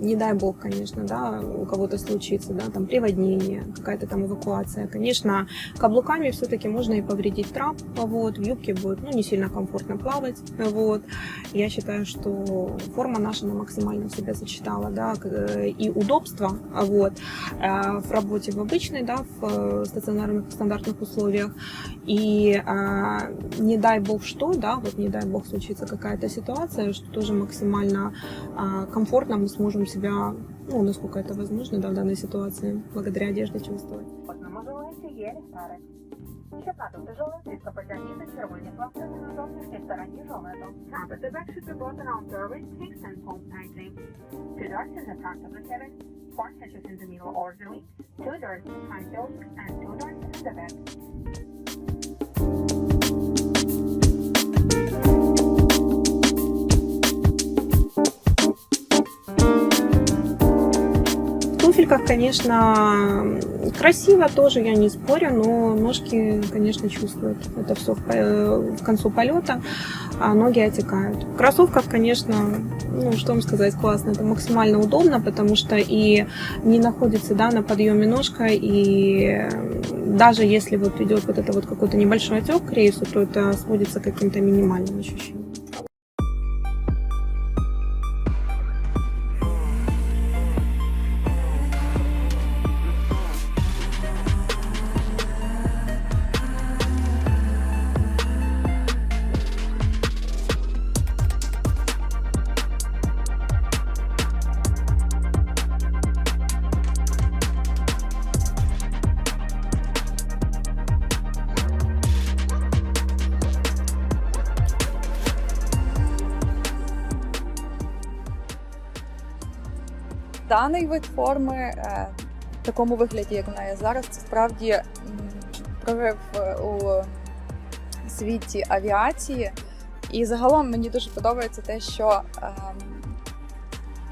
не дай бог, конечно, да, у кого-то случится, да, там приводнение, какая-то там эвакуация, конечно, каблуками все-таки можно и повредить трап, вот, в юбке будет, ну, не сильно комфортно плавать, вот. Я считаю, что форма наша максимально в себя сочетала, да, и удобство, вот, в работе в обычной, да, в стационарных стандартных условиях, и не дай бог что, да, вот не дай бог случится какая-то ситуация, что тоже максимально комфортно мы сможем себя, ну, насколько это возможно, да, в данной ситуации, благодаря одежде чувствовать. Тріска потягніше червоні пластини на зовнішній стороні жилету. Have the back should be buttoned on service, fix and fold tightly. 2 doors in the front of the cabin, 4 stitches in the middle orderly, 2 doors behind yoke, and 2 doors in the back. В туфельках, конечно, красиво тоже, я не спорю, но ножки, конечно, чувствуют это все к концу полета, а ноги отекают. В кроссовках, конечно, ну, что вам сказать, классно, это максимально удобно, потому что и не находится, да, на подъеме ножка, и даже если вот идет вот это вот какой-то небольшой отек к рейсу, то это сводится к каким-то минимальным ощущениям. Даний вид форми в такому вигляді, як вона є зараз, це справді прорив у світі авіації. І загалом мені дуже подобається те, що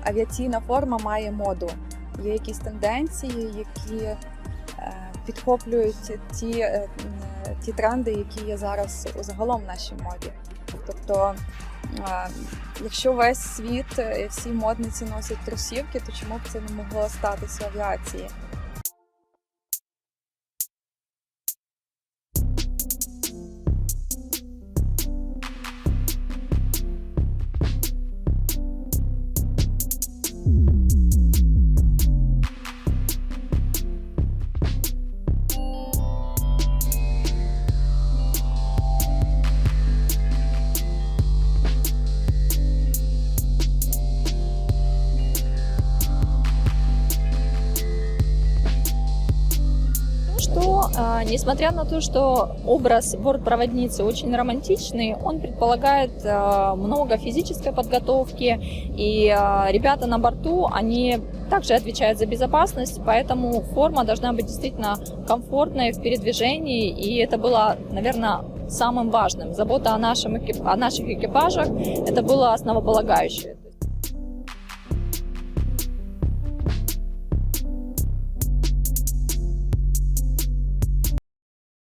авіаційна форма має моду. Є якісь тенденції, які підхоплюють ті тренди, які є зараз загалом в нашій моді. Тобто, якщо весь світ, всі модниці носять кросівки, то чому б це не могло статися в авіації? Несмотря на то, что образ бортпроводницы очень романтичный, он предполагает много физической подготовки, и ребята на борту, они также отвечают за безопасность, поэтому форма должна быть действительно комфортной в передвижении, и это было, наверное, самым важным. Забота о наших экипажах, это было основополагающее.